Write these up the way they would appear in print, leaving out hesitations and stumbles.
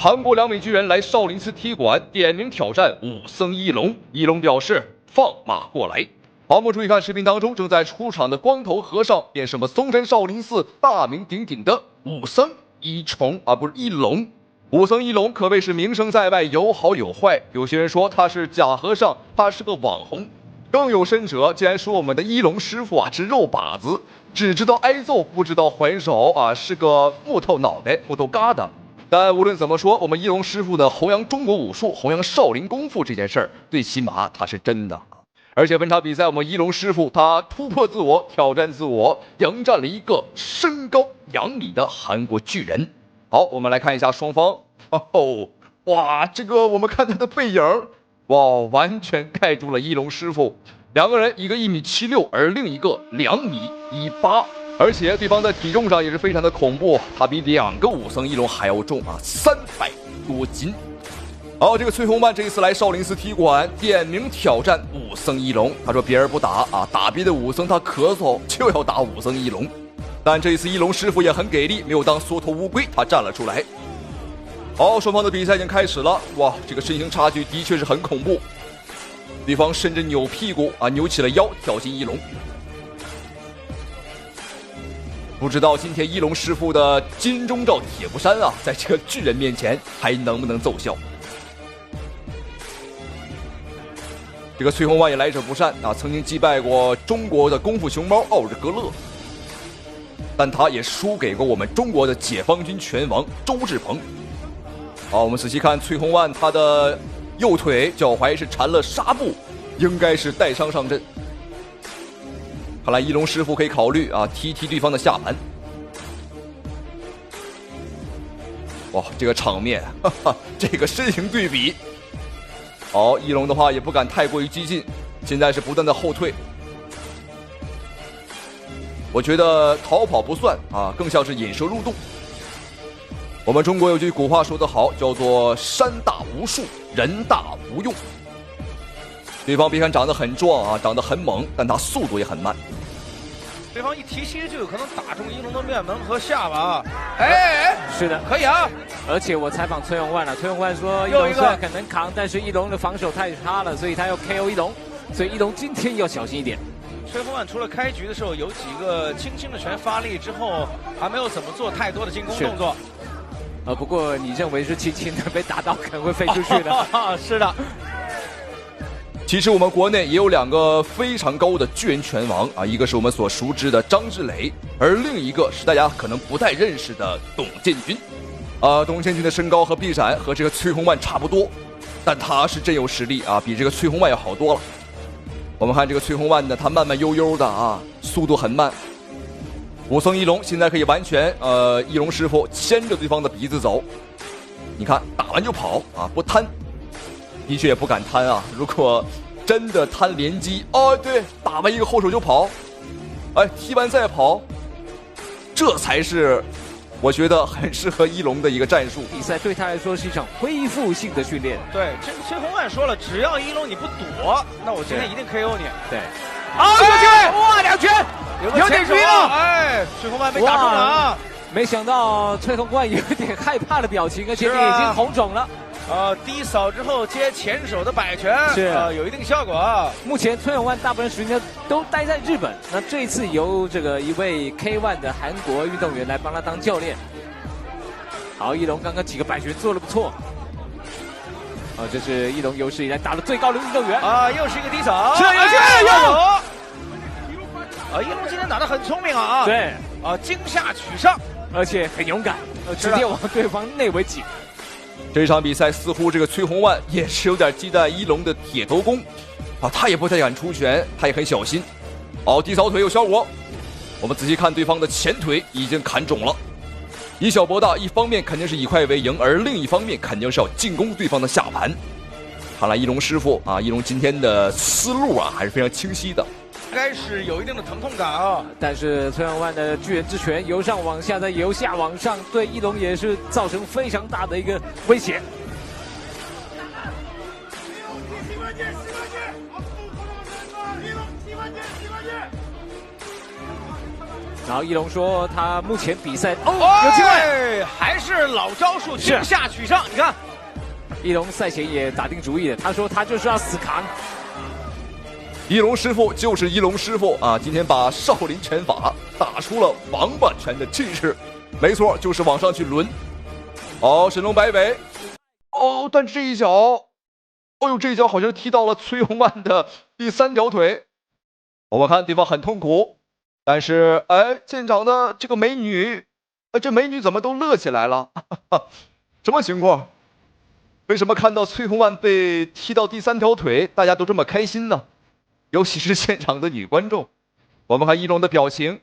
韩国2名巨人来少林寺踢馆，点名挑战武僧一龙。一龙表示放马过来。好，我们注意看视频当中正在出场的光头和尚，便是我们嵩山少林寺大名鼎鼎的武僧一重，而不是一龙。武僧一龙可谓是名声在外，有好有坏。有些人说他是假和尚，他是个网红。更有甚者，竟然说我们的一龙师傅是肉靶子，只知道挨揍，不知道还手是个木头脑袋、木头疙瘩。但无论怎么说，我们一龙师傅呢，弘扬中国武术、弘扬少林功夫这件事儿，最起码他是真的。而且本场比赛，我们一龙师傅他突破自我，挑战自我，迎战了一个身高2米的韩国巨人。好，我们来看一下双方。哇，这个我们看他的背影，哇，完全盖住了一龙师傅。两个人，一个1.76米，而另一个2.18米。而且对方在体重上也是非常的恐怖，他比2个武僧一龙还要重300多斤。好，这个崔洪万这一次来少林寺踢馆，点名挑战武僧一龙。他说别人不打打别的武僧他咳嗽就要打武僧一龙。但这一次一龙师傅也很给力，没有当缩头乌龟，他站了出来。好，双方的比赛已经开始了。哇，这个身形差距的确是很恐怖。对方甚至扭屁股扭起了腰挑衅一龙。不知道今天一龙师傅的金钟罩铁布衫在这个巨人面前还能不能奏效？这个崔洪万也来者不善曾经击败过中国的功夫熊猫奥日格勒，但他也输给过我们中国的解放军拳王周志鹏。好，我们仔细看崔洪万，他的右腿脚踝是缠了纱布，应该是带伤上阵。看来一龙师傅可以考虑踢对方的下盘。哇，这个场面，这个身形对比。好，一龙的话也不敢太过于激进，现在是不断的后退。我觉得逃跑不算更像是引蛇入洞。我们中国有句古话说得好，叫做山大无术，人大无用。对方别看长得很壮长得很猛，但他速度也很慢。对方一提膝就有可能打中一龙的面门和下巴。是的，可以而且我采访崔洪万了，崔洪万说一龙虽然可能扛，但是一龙的防守太差了，所以他要 KO 一龙，所以一龙今天要小心一点。崔洪万除了开局的时候有几个轻轻的拳发力之后，还没有怎么做太多的进攻动作。不过你认为是轻轻的被打到可能会飞出去的？是的。其实我们国内也有2个非常高的巨人拳王一个是我们所熟知的张志磊，而另一个是大家可能不太认识的董建军。董建军的身高和臂展和这个崔洪万差不多，但他是真有实力比这个崔洪万要好多了。我们看这个崔洪万呢，他慢慢悠悠的速度很慢。武僧一龙现在可以完全一龙师傅牵着对方的鼻子走，你看打完就跑不贪。的确也不敢贪如果真的贪连击对，打完一个后手就跑，踢完再跑，这才是我觉得很适合一龙的一个战术。比赛对他来说是一场恢复性的训练。对，这个崔洪万说了，只要一龙你不躲，那我今天一定 KO 你。对，有拳，哇，2拳，有点晕了。崔洪万被打中了没想到崔洪万有点害怕的表情，而且脸已经红肿了。低扫之后接前手的摆拳，是有一定效果。目前崔洪万大部分时间都待在日本，那这一次由这个一位 K1 的韩国运动员来帮他当教练。好，一龙刚刚几个摆拳做得不错。这是一龙有史以来打得最高的运动员又是一个低扫，是有一龙今天打得很聪明对惊下取上，而且很勇敢，直接往对方内围挤。这场比赛似乎这个崔洪万也是有点忌惮一龙的铁头功他也不太敢出拳，他也很小心。低扫腿有效果。我们仔细看对方的前腿已经砍肿了。以小博大，一方面肯定是以快为赢，而另一方面肯定是要进攻对方的下盘。看来一龙师傅一龙今天的思路还是非常清晰的。应该是有一定的疼痛感但是崔洪万的巨人之拳由上往下，再由下往上，对一龙也是造成非常大的一个威胁。然后一龙说他目前比赛有机会，还是老招数，惊吓取胜。你看，一龙赛前也打定主意了，他说他就是要死扛。一龙师傅就是一龙师傅啊！今天把少林拳法打出了王八拳的气势，没错，就是往上去抡。哦，神龙摆尾，哦，但这一脚，哦呦，这一脚好像踢到了崔洪万的第3条腿。我们看对方很痛苦，但是哎，现场的这个美女，这美女怎么都乐起来了？什么情况？为什么看到崔洪万被踢到第3条腿，大家都这么开心呢？尤其是现场的女观众，我们看一龙的表情，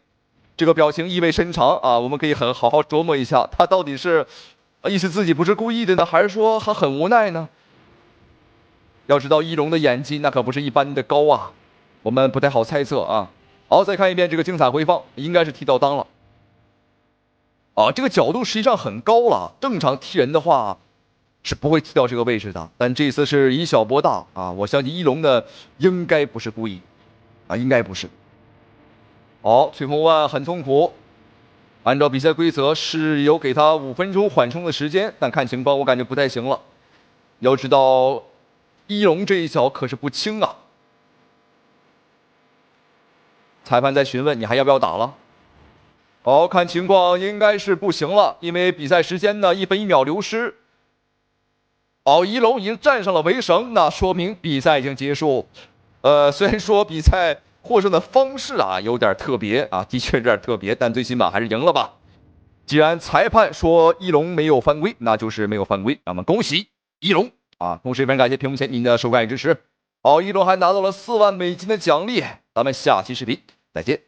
这个表情意味深长啊，我们可以好好琢磨一下，他到底是意思自己不是故意的呢，还是说他很无奈呢？要知道一龙的演技那可不是一般的高啊，我们不太好猜测啊。好，再看一遍这个精彩回放，应该是踢到裆了。啊，这个角度实际上很高了，正常踢人的话是不会踢到这个位置的，但这次是以小博大啊！我相信一龙呢应该不是故意，啊，应该不是。好，崔洪万很痛苦，按照比赛规则是有给他5分钟缓冲的时间，但看情况我感觉不太行了。要知道，一龙这一脚可是不轻啊！裁判在询问你还要不要打了？好，看情况应该是不行了，因为比赛时间呢1分1秒流失。哦，一龙已经站上了围绳，那说明比赛已经结束。虽然说比赛获胜的方式啊有点特别啊，的确有点特别，但最起码还是赢了吧。既然裁判说一龙没有犯规，那就是没有犯规。那么恭喜一龙啊！同时也非常感谢屏幕前您的收看与支持。好，一龙还拿到了4万美金的奖励。咱们下期视频再见。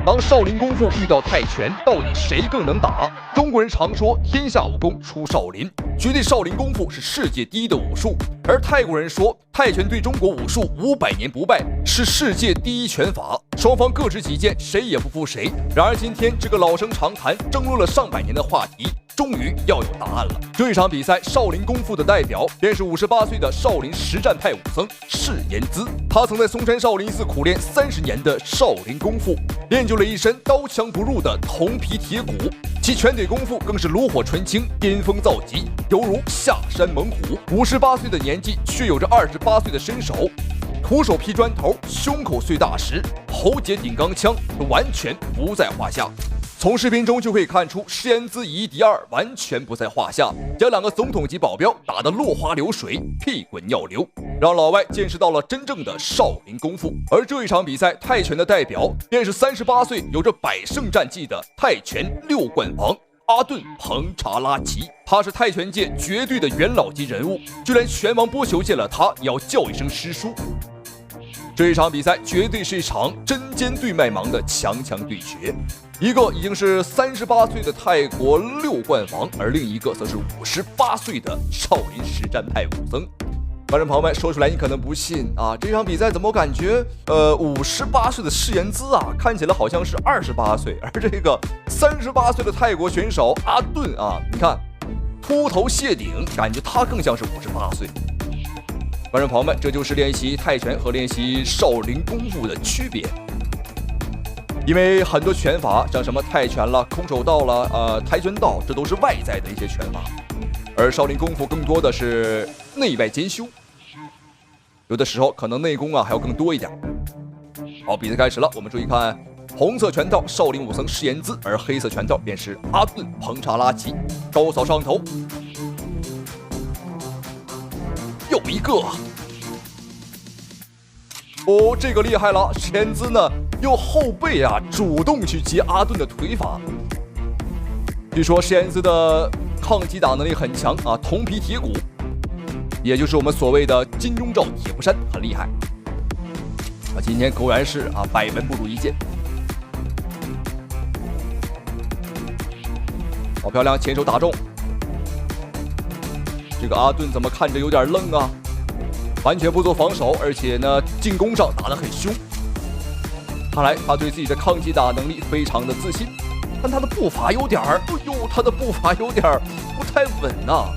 当少林功夫遇到泰拳，到底谁更能打？中国人常说天下武功出少林，觉得少林功夫是世界第一的武术，而泰国人说泰拳对中国武术500年不败，是世界第一拳法。双方各执己见，谁也不服谁。然而今天这个老生常谈、争论了上百年的话题，终于要有答案了。这场比赛，少林功夫的代表便是58岁的少林实战派武僧释延滋。他曾在嵩山少林寺苦练30年的少林功夫，练就了一身刀枪不入的铜皮铁骨，其拳腿功夫更是炉火纯青，巅峰造极，犹如下山猛虎。58岁的年纪，却有着28岁的身手。徒手劈砖头，胸口碎大石，喉结顶钢枪，完全不在话下。从视频中就可以看出，释延滋以1敌2完全不在话下，将2个总统级保镖打得落花流水、屁滚尿流，让老外见识到了真正的少林功夫。而这一场比赛，泰拳的代表便是38岁、有着100胜战绩的泰拳6冠王阿顿·彭查拉奇。他是泰拳界绝对的元老级人物，就连拳王波球见了他也要叫一声师叔。这一场比赛绝对是一场针尖对麦芒的强强对决，一个已经是38岁的泰国6冠王，而另一个则是58岁的少林实战派武僧。观众朋友们，说出来你可能不信啊，这场比赛怎么感觉58岁的释延滋啊，看起来好像是28岁，而这个38岁的泰国选手阿顿啊，你看秃头谢顶，感觉他更像是58岁。观众朋友们，这就是练习泰拳和练习少林功夫的区别。因为很多拳法，像什么泰拳了、空手道了、跆拳道，这都是外在的一些拳法，而少林功夫更多的是内外兼修，有的时候可能内功啊还要更多一点。好，比赛开始了，我们注意看，红色拳套少林武僧释延滋，而黑色拳套便是阿顿·彭查拉奇，高扫上头。又一个，哦，这个厉害了！释延滋呢，用后背啊主动去接阿顿的腿法。据说释延滋的抗击打能力很强啊，铜皮铁骨，也就是我们所谓的金钟罩铁布衫，很厉害。啊，今天果然是啊，百闻不如一见。好漂亮，前手打中。这个阿顿怎么看着有点愣啊？完全不做防守，而且呢进攻上打得很凶。看来他对自己的抗击打能力非常的自信，但他的步伐有点儿，哎呦，他的步伐有点儿不太稳呐。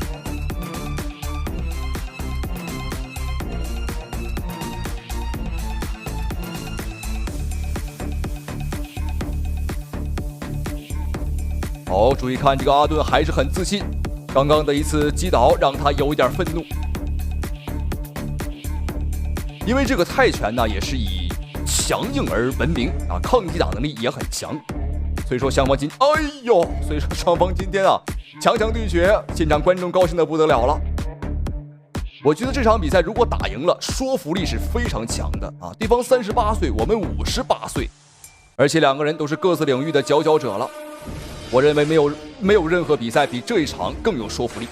好，注意看这个阿顿还是很自信，刚刚的一次击倒让他有一点愤怒，因为这个泰拳呢也是以强硬而闻名啊，抗击打能力也很强。所以说双方今天啊强强对决，现场观众高兴的不得了了。我觉得这场比赛如果打赢了，说服力是非常强的啊！对方38岁，我们58岁，而且两个人都是各自领域的佼佼者了。我认为没有任何比赛比这一场更有说服力。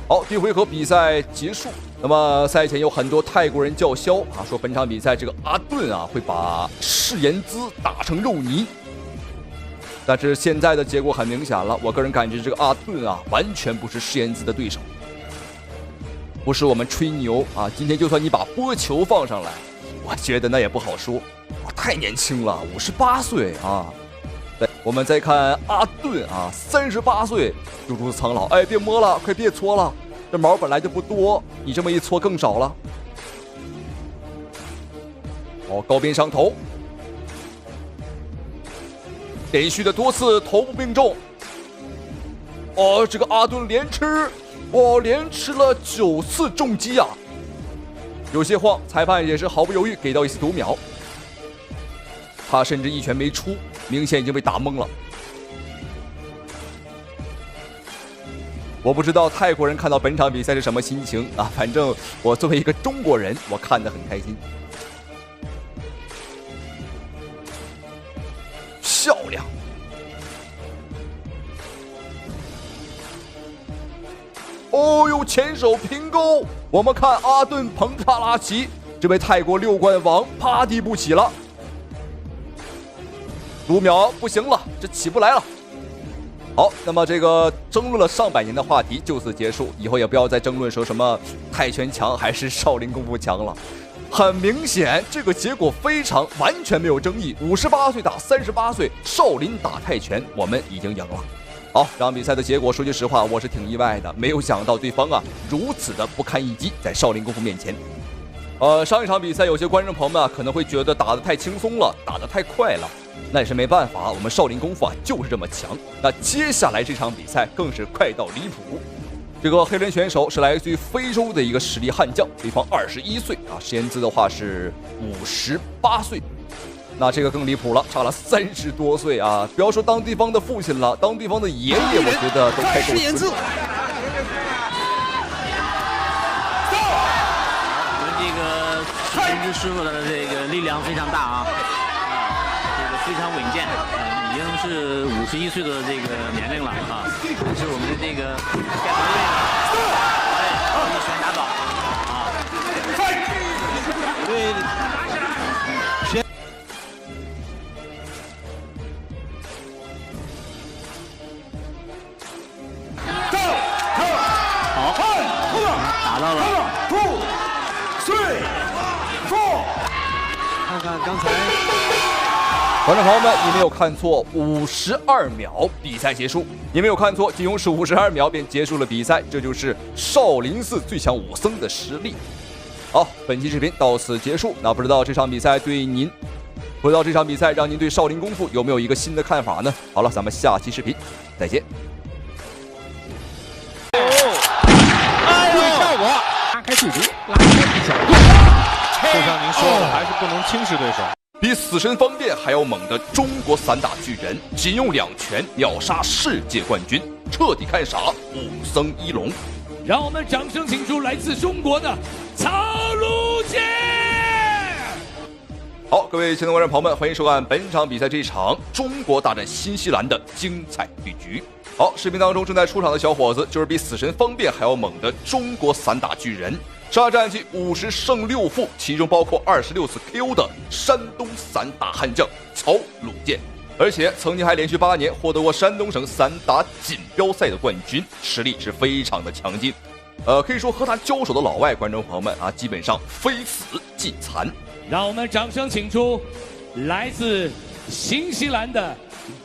好，第一回合比赛结束。那么赛前有很多泰国人叫嚣啊，说本场比赛这个阿顿啊会把释延兹打成肉泥。但是现在的结果很明显了，我个人感觉这个阿顿啊完全不是释延兹的对手。不是我们吹牛啊，今天就算你把波球放上来，我觉得那也不好说，太年轻了，58岁啊。我们再看阿顿啊，38岁就如此苍老。哎，别摸了，快别搓了，这毛本来就不多，你这么一搓更少了。好，高边上头，连续的多次头部命中。哦，这个阿顿连吃，连吃了9次重击啊！有些晃，裁判也是毫不犹豫给到一次读秒。他甚至一拳没出，明显已经被打懵了。我不知道泰国人看到本场比赛是什么心情啊，反正我作为一个中国人，我看得很开心。漂亮！哦呦，前手平勾！我们看阿顿彭帕拉奇，这位泰国6冠王趴地不起了。5秒不行了，这起不来了。好，那么这个争论了上百年的话题就此结束，以后也不要再争论说什么泰拳强还是少林功夫强了。很明显，这个结果完全没有争议，58岁打38岁，少林打泰拳，我们已经赢了。好，这场比赛的结果，说句实话，我是挺意外的，没有想到对方啊如此的不堪一击，在少林功夫面前。上一场比赛，有些观众朋友们啊可能会觉得打得太轻松了，打得太快了。那也是没办法，我们少林功夫啊就是这么强。那接下来这场比赛更是快到离谱。这个黑人选手是来自于非洲的一个实力悍将，对方21岁啊，释延兹的话是58岁。那这个更离谱了，差了30多岁啊！不要说当对方的父亲了，当对方的爷爷，我觉得都快够呛。我们这个释延兹师傅的这个力量非常大啊。非常稳健，已经是51岁的这个年龄了啊！但是我们的这个盖头位一拳打倒啊！对，好，打到了。看看刚才。观众朋友们，你没有看错，52秒比赛结束。你没有看错，仅用是52秒便结束了比赛，这就是少林寺最强武僧的实力。好，本期视频到此结束。那不知道这场比赛让您对少林功夫有没有一个新的看法呢？好了，咱们下期视频再见。效果，拉开距离，拉开角度。就像您说的，还是不能轻视对手。比死神方便还要猛的中国散打巨人，仅用2拳秒杀世界冠军，彻底看傻武僧一龙。让我们掌声请出来自中国的曹卢健。好，各位亲爱的观众朋友们，欢迎收看本场比赛这场中国大战新西兰的精彩对局。好，视频当中正在出场的小伙子就是比死神方便还要猛的中国散打巨人。上战绩50胜6负，其中包括26次 KO 的山东散打悍将曹卢健，而且曾经还连续8年获得过山东省散打锦标赛的冠军，实力是非常的强劲。可以说和他交手的老外观众朋友们啊，基本上非死即残。让我们掌声请出来自新西兰的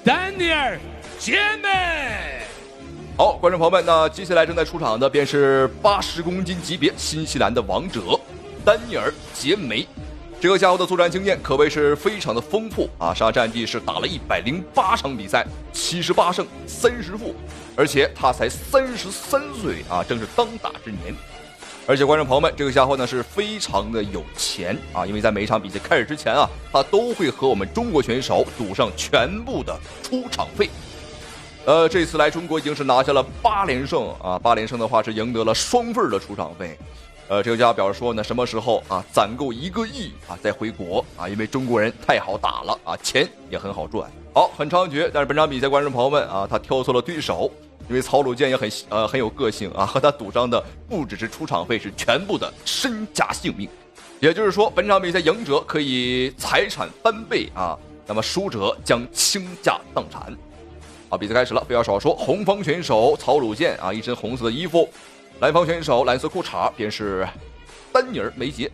丹尼尔·杰梅。好，观众朋友们，那接下来正在出场的便是80公斤级别新西兰的王者丹尼尔·杰梅。这个家伙的作战经验可谓是非常的丰富啊！上战绩是打了108场比赛，78胜30负，而且他才33岁啊，正是当打之年。而且观众朋友们，这个家伙呢是非常的有钱啊，因为在每一场比赛开始之前啊，他都会和我们中国选手赌上全部的出场费。这次来中国已经是拿下了8连胜啊，8连胜的话是赢得了双份的出场费。这个家伙表示说呢，什么时候啊攒够1个亿啊再回国啊，因为中国人太好打了啊，钱也很好赚。好，很猖獗，但是本场比赛观众朋友们啊，他挑错了对手，因为曹鲁健也很有个性啊，和他赌上的不只是出场费，是全部的身家性命。也就是说，本场比赛赢者可以财产翻倍啊，那么输者将倾家荡产。好，比赛开始了，废话少说，红方选手曹鲁健啊，一身红色的衣服。蓝方选手蓝色裤衩便是丹尼尔·梅杰。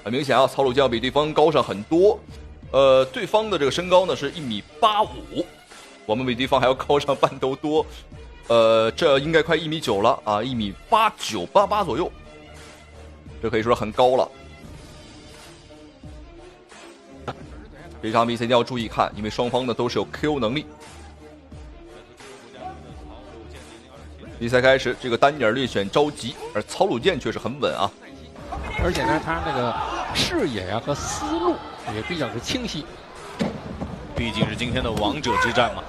很明显啊，曹鲁健要比对方高上很多。对方的这个身高呢是1.85米，我们比对方还要高上半头多。这应该快1.9米了啊，1.89米88左右，这可以说很高了。这场比赛一定要注意看，因为双方呢都是有 KO 能力。比赛开始，这个丹尼尔略显着急，而曹鲁健却是很稳啊。而且呢，他那个视野呀和思路也比较是清晰。毕竟是今天的王者之战嘛。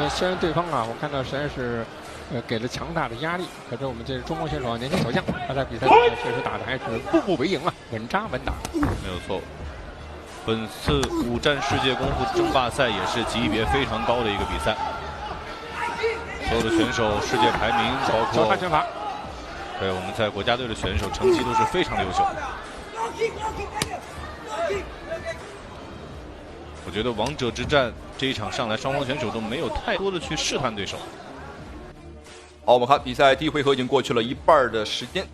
虽然对方啊，我看到实在是给了强大的压力，可是我们这中国选手年轻小将，他在比赛中确实打的还是步步为营啊，稳扎稳打。没有错。本次5战世界功夫争霸赛也是级别非常高的一个比赛，所有的选手世界排名，包括拳法，对我们在国家队的选手成绩都是非常优秀。我觉得王者之战这一场上来，双方选手都没有太多的去试探对手。好，我们看比赛第一回合已经过去了一半的时间，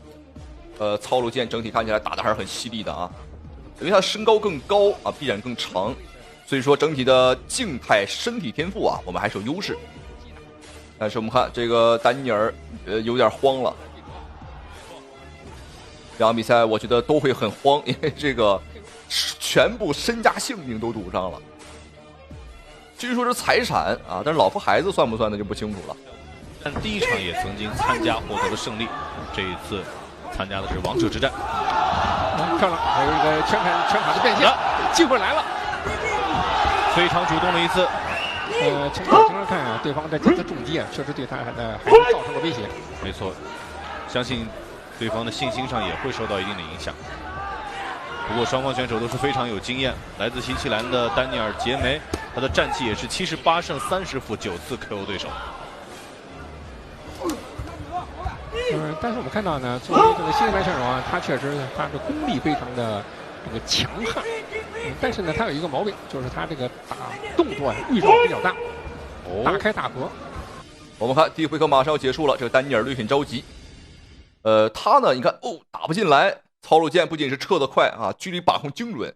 曹鲁健整体看起来打的还是很犀利的啊。因为他身高更高啊，臂展更长，所以说整体的静态身体天赋啊，我们还是有优势。但是我们看这个丹尼尔，有点慌了。这场比赛我觉得都会很慌，因为这个全部身家性命都赌上了。据说是财产啊，但是老婆孩子算不算的就不清楚了。但第一场也曾经参加获得了胜利，这一次参加的是王者之战。漂亮，还有一个拳法的变现，机会来了，非常主动的一次。从表情上看啊，对方的这次重击啊，确实对他还是造成了威胁。没错，相信对方的信心上也会受到一定的影响。不过双方选手都是非常有经验，来自新西兰的丹尼尔·杰梅，他的战绩也是78胜30负，9次 KO 对手。但是我们看到呢，作为这个新西兰选手啊，他确实他的功力非常的这个强悍，但是呢，他有一个毛病，就是他这个打动作啊预兆比较大，大开大合。我们看第一回合马上要结束了，这个丹尼尔略显着急。他呢，你看打不进来，曹鲁健不仅是撤得快啊，距离把控精准，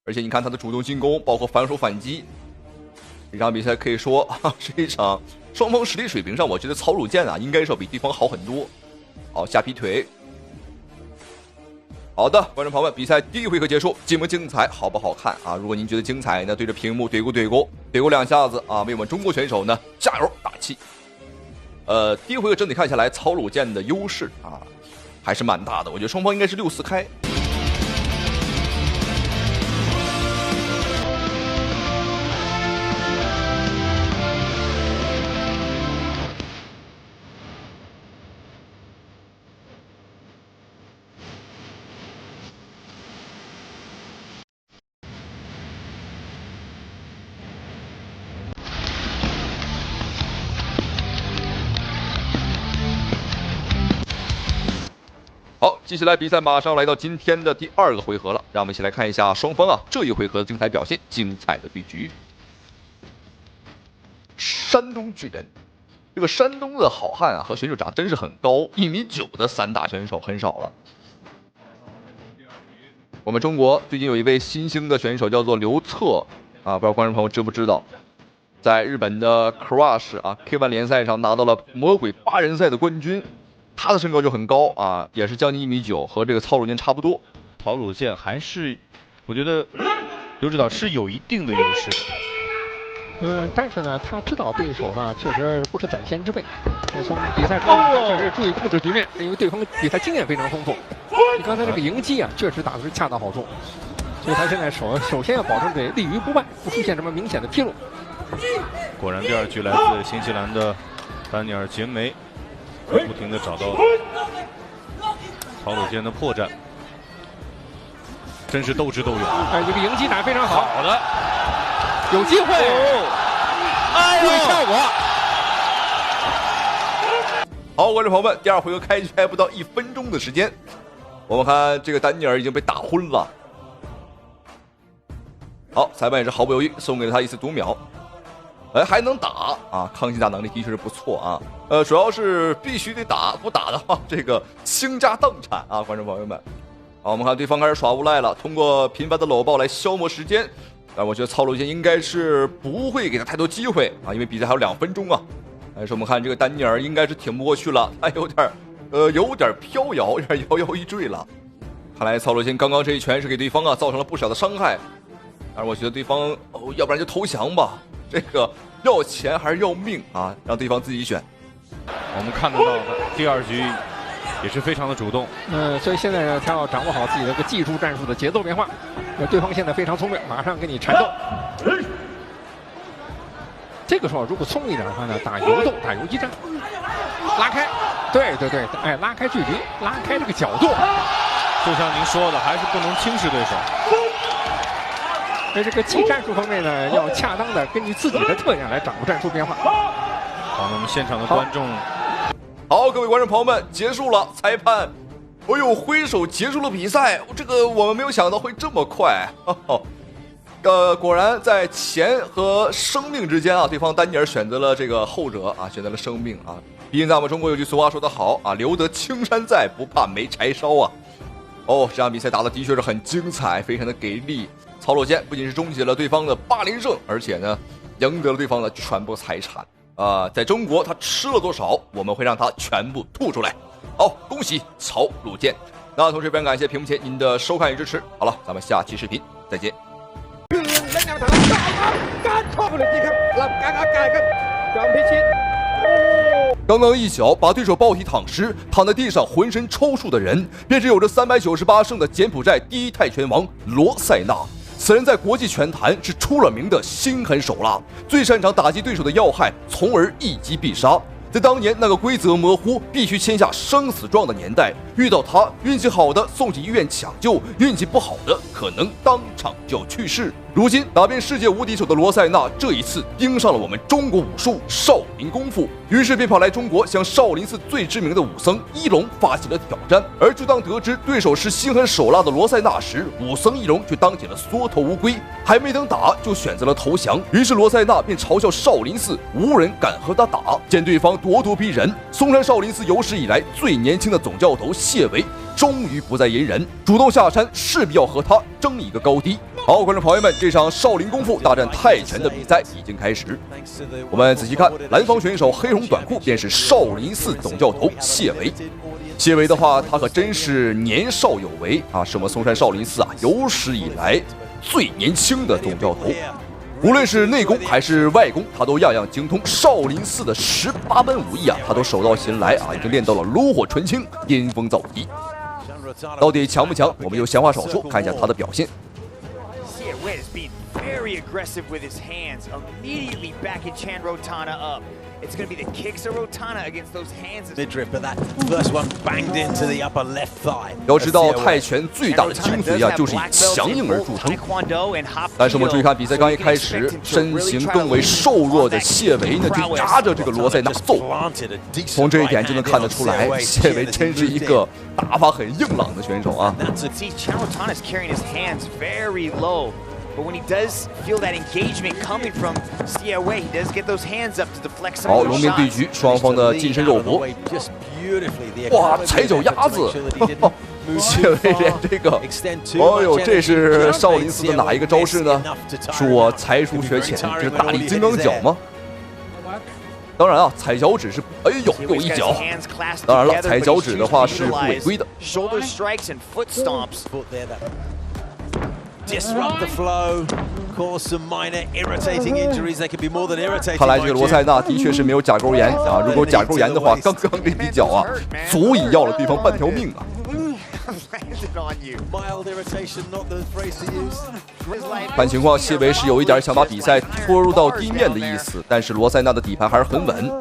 而且你看他的主动进攻，包括反手反击。这场比赛可以说是一场双方实力水平上，我觉得曹鲁健啊应该是要比对方好很多。好，下劈腿。好的，观众朋友们，比赛第一回合结束，精不精彩，好不好看啊？如果您觉得精彩呢，对着屏幕怼咕2下子啊，为我们中国选手呢加油打气。第一回合整体看下来，曹鲁健的优势啊还是蛮大的，我觉得双方应该是6-4开。好，接下来比赛马上来到今天的第2个回合了，让我们一起来看一下双方啊这一回合的精彩表现，精彩的对局。山东巨人，这个山东的好汉啊和选手长真是很高，1.9米的散打选手很少了。我们中国最近有一位新兴的选手叫做刘策，啊，不知道观众朋友知不知道，在日本的 Crush 啊 K1 联赛上拿到了魔鬼8人赛的冠军。他的身高就很高啊，也是将近1.9米，和这个曹鲁健差不多。曹鲁健还是，我觉得刘指导是有一定的优势的。但是呢，他知道对手呢确实不是宰先之辈，从比赛中确实注意控制局面，因为对方比赛经验非常丰富。你刚才这个迎击啊，确实打的是恰到好处，所以他现在首先要保证这立于不败，不出现什么明显的纰漏。果然，第2局来自新西兰的丹尼尔·杰梅，不停地找到曹鲁健的破绽，真是斗智斗勇。这个迎击打得非常好，好的，有机会，注意效果。好，观众朋友们，第2回合开局还不到1分钟的时间，我们看这个丹尼尔已经被打昏了。好，裁判也是毫不犹豫送给了他1次读秒。还能打啊！抗击打能力的确是不错啊。主要是必须得打，不打的话，这个倾家荡产啊！观众朋友们，好，我们看对方开始耍无赖了，通过频繁的搂抱来消磨时间。但我觉得曹鲁健应该是不会给他太多机会啊，因为比赛还有2分钟啊。但是我们看这个丹尼尔应该是挺不过去了，他有点飘摇，有点摇摇欲坠了。看来曹鲁健刚刚这一拳是给对方啊造成了不小的伤害。但是我觉得对方要不然就投降吧。这个要钱还是要命啊？让对方自己选。我们看得到的第2局也是非常的主动。所以现在呢，他要掌握好自己的一个技术战术的节奏变化。对方现在非常聪明，马上跟你缠斗。这个时候如果聪明一点的话呢，打游动、打游击战，拉开，对，拉开距离，拉开这个角度。就像您说的，还是不能轻视对手。在这个技战术方面呢，要恰当的根据自己的特点来掌握战术变化。好，我们现场的观众，好，各位观众朋友们，结束了，裁判，挥手结束了比赛。这个我们没有想到会这么快。果然在钱和生命之间啊，对方丹尼尔选择了这个后者啊，选择了生命啊。毕竟在我们中国有句俗话说得好啊，留得青山在，不怕没柴烧啊。这场比赛打得的确是很精彩，非常的给力。曹鲁健不仅是终结了对方的8连胜，而且呢，赢得了对方的全部财产。在中国他吃了多少，我们会让他全部吐出来。好，恭喜曹鲁健。那同时非常感谢屏幕前您的收看与支持。好了，咱们下期视频再见。刚刚一脚把对手暴踢躺尸，躺在地上浑身抽搐的人，便是有着398胜的柬埔寨第1泰拳王罗塞纳。此人在国际拳坛是出了名的心狠手辣，最擅长打击对手的要害，从而一击必杀。在当年那个规则模糊、必须签下生死状的年代，遇到他，运气好的送去医院抢救，运气不好的可能当场就要去世。如今打遍世界无敌手的罗塞纳，这一次盯上了我们中国武术少林功夫，于是便跑来中国向少林寺最知名的武僧一龙发起了挑战。而就当得知对手是心狠手辣的罗塞纳时，武僧一龙却当起了缩头乌龟，还没等打就选择了投降。于是罗塞纳便嘲笑少林寺无人敢和他打。见对方咄咄逼人，嵩山少林寺有史以来最年轻的总教头谢维终于不再隐忍，主动下山，势必要和他争一个高低。好，观众朋友们，这场少林功夫大战泰拳的比赛已经开始。我们仔细看，蓝方选手黑红短裤便是少林寺总教头谢维。谢维的话，他可真是年少有为啊，是我们嵩山少林寺有史以来最年轻的总教头。无论是内功还是外功，他都样样精通。少林寺的18门武艺他都手到擒来已经练到了炉火纯青，巅峰造极。到底强不强？我们就闲话少说，看一下他的表现。Very aggressive with his hands, immediately backing Chan Rotana up. It's going to be the kicks of Rotana against those hands. Midriff, but that first one banged into the upper left thigh. 要知道泰拳最大的精髓就是以强硬而著称。但是我们注意看比赛刚一开始，身形更为瘦弱的谢维呢，就压着这个罗塞纳揍。从这一点就能看得出来，谢维真是一个打法很硬朗的选手啊。See, Chan Rotana's carrying his hands very low. But when he does feel that engagement coming from Xie Wei, he does get those hands up to deflect some of those shots. 好，龙面对局，双方的近身肉搏。哇，踩脚丫子，谢维连这个，哦呦，这是少林寺的哪一个招式呢？是我才疏学浅，这是大力金刚脚吗？当然啊，踩脚趾是，哎呦，又一脚。当然了，踩脚趾的话是不违规的。看来这个罗塞纳的确是没有甲沟炎啊！如果有甲沟炎的话，刚刚这一脚啊，足以要了对方半条命啊！看情况，谢维是有一点想把比赛拖入到地面的意思，但是罗塞纳的底盘还是很稳。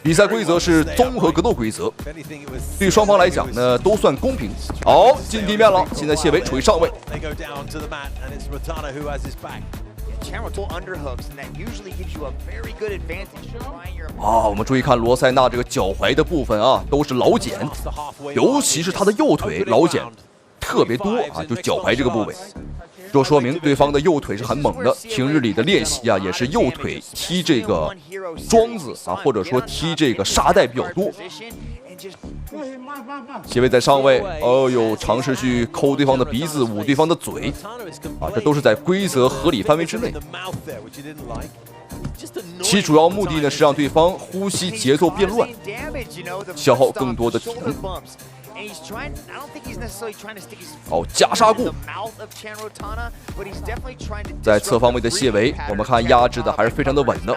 比赛规则是综合格斗规则，对双方来讲呢都算公平。好，进地面了，现在谢维处于上位。我们注意看罗塞纳这个脚踝的部分啊，都是老茧，尤其是他的右腿老茧特别多啊，就脚踝这个部位。这说明对方的右腿是很猛的，平日里的练习啊，也是右腿踢这个桩子啊，或者说踢这个沙袋比较多。谢维在上位，哦呦，尝试去抠对方的鼻子，捂对方的嘴，啊，这都是在规则合理范围之内。其主要目的呢是让对方呼吸节奏变乱，消耗更多的体能。加沙固，在侧方位的谢维，我们看压制的还是非常的稳的。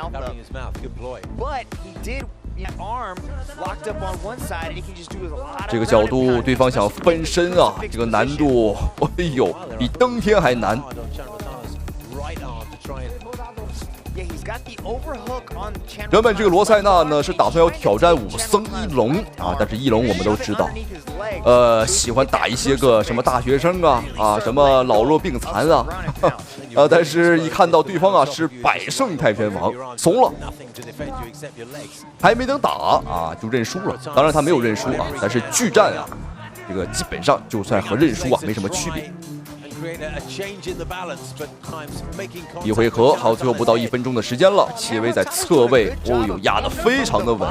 这个角度，对方想翻身啊，这个难度，哎呦，比登天还难。原本这个罗塞纳呢是打算要挑战武僧一龙啊，但是一龙我们都知道，喜欢打一些个什么大学生啊，什么老弱病残啊，但是一看到对方啊是百胜泰拳王，怂了，还没等打啊就认输了。当然他没有认输啊，但是拒战啊，这个基本上就算和认输啊没什么区别。一回合，好，最后不到1分钟的时间了。谢维在侧位，哦呦，压得非常的稳。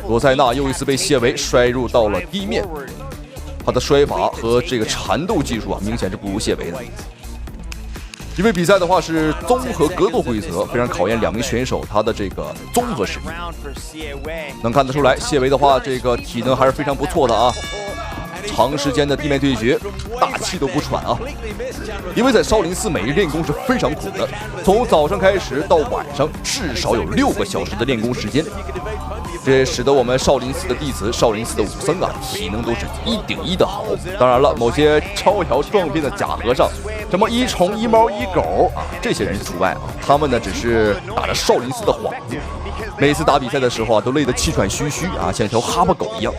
罗塞纳又一次被谢维摔入到了地面，他的摔法和这个缠斗技术啊，明显是不如谢维的。因为比赛的话是综合格斗规则，非常考验两名选手他的这个综合实力。能看得出来，谢维的话这个体能还是非常不错的啊。长时间的地面对决，大气都不喘啊！因为在少林寺每日练功是非常苦的，从早上开始到晚上至少有6个小时的练功时间，这使得我们少林寺的弟子、少林寺的武僧啊，体能都是1顶1的好。当然了，某些招摇撞骗的假和尚，什么1虫1猫1狗啊，这些人除外啊，他们呢只是打着少林寺的幌子，每次打比赛的时候啊，都累得气喘吁吁啊，像条哈巴狗一样。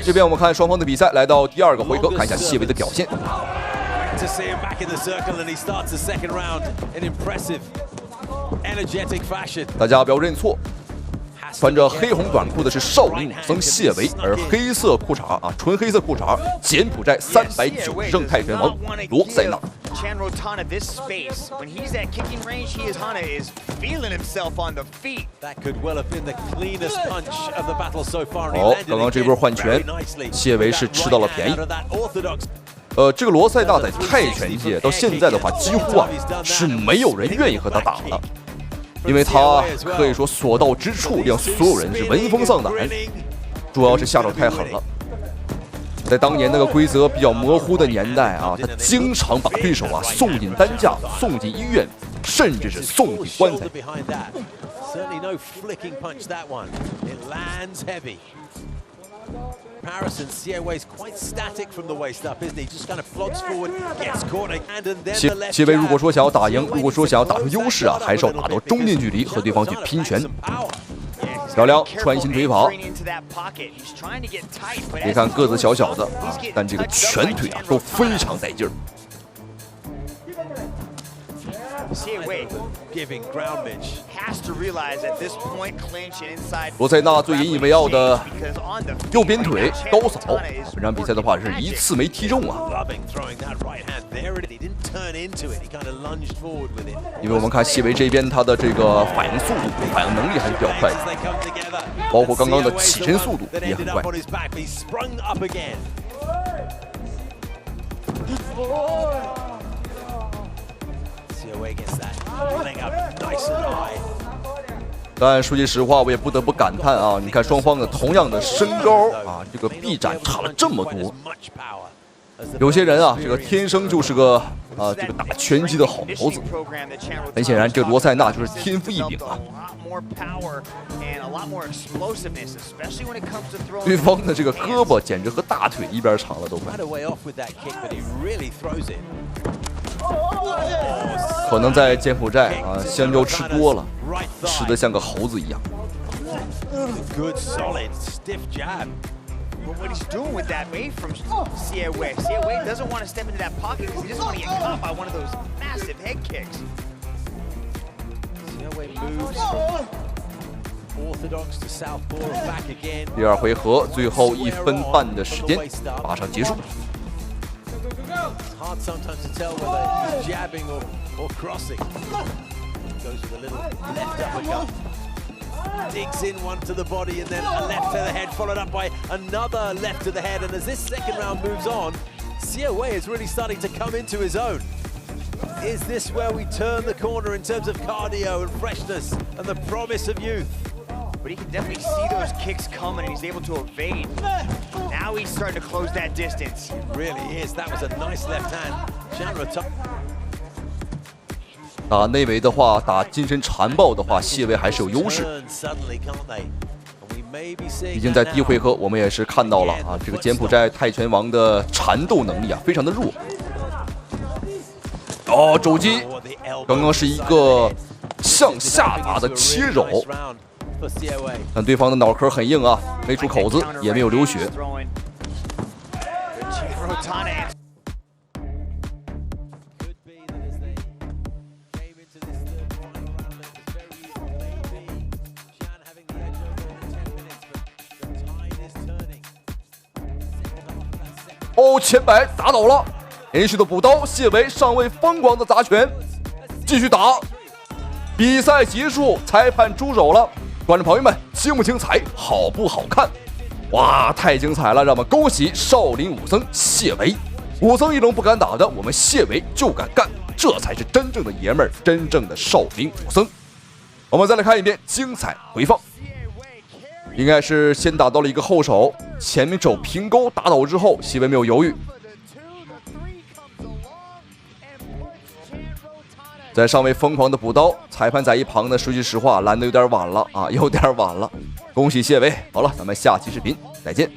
这边我们看双方的比赛，来到第2个回合，看一下谢维的表现。大家不要认错，穿着黑红短裤的是少林武僧谢维，而黑色裤衩啊，纯黑色裤衩，柬埔寨390胜泰拳王罗塞纳。刚刚这波换拳，谢维是吃到了便宜。这个罗塞纳在泰拳界到现在的话，几乎啊是没有人愿意和他打的。因为他可以说所到之处让所有人是闻风丧胆，主要是下手太狠了。在当年那个规则比较模糊的年代啊，他经常把对手啊送进担架、送进医院，甚至是送进棺材。谢维如果说想要打赢，如果说想要打出优势啊，还是要打到中近距离和对方去拼拳。漂亮，穿心腿法。别看个子小小的啊，但这个拳腿啊都非常带劲儿。giving Groundmich. Has to realize at this point, clinch and inside. 罗塞纳最引以为傲的右边腿高扫，本场比赛的话是一次没踢中啊。 Loving throwing that right hand there. He didn't turn into it. He kind of lunged forward with it. 因为我们看谢维这边他的这个反应速度、反应能力还是比较快的，包括刚刚的起身速度也很快。 但说句实话，我也不得不感叹啊！你看双方的同样的身高啊，这个臂展差了这么多。有些人啊，这个天生就是个这个打拳击的好苗子。很显然，这个罗塞纳就是天赋异禀啊。对方的这个胳膊简直和大腿一边长了都快。 可能在柬埔寨啊，香蕉吃多了，吃得像个猴子一样。 Good solid stiff jab. But what he's doing with that away from Xie Wei. Xie Wei doesn't want to step into that pocket because he doesn't want to get caught by one of those massive head kicks. Xie Wei moves from orthodox to southpaw and back again. 第二回合最后1分半的时间，马上结束。 It's hard sometimes to tell whether he's jabbing or crossing. Goes with a little left uppercut. Digs in one to the body and then a left to the head, followed up by another left to the head. And as this second round moves on, Xie Wei is really starting to come into his own. Is this where we turn the corner in terms of cardio and freshness and the promise of youth? But he can definitely see those kicks coming and he's able to evade. Now he's starting to close that distance. It really is. That was a nice left hand. Chandra 打内围的话，打金身缠抱的话，谢维还是有优势。毕竟在第一回合我们也是看到了啊，这个柬埔寨泰拳王的缠斗能力啊非常的弱。哦，肘击，刚刚是一个向下打的切肘，但对方的脑壳很硬啊，没出口子，也没有流血。 哦，前摆打倒了，连续的补刀，谢维尚未疯狂的砸拳，继续打。比赛结束，裁判出手了，观众朋友们，精不精彩，好不好看？哇，太精彩了！让我们恭喜少林武僧谢维，武僧一龙不敢打的，我们谢维就敢干，这才是真正的爷们儿，真正的少林武僧。我们再来看一遍精彩回放。 应该是先打到了一个后手，前面肘平勾打倒之后，谢维没有犹豫，在上位疯狂的补刀，裁判在一旁呢，说句实话，拦得有点晚了啊，有点晚了。恭喜谢维，好了，咱们下期视频再见。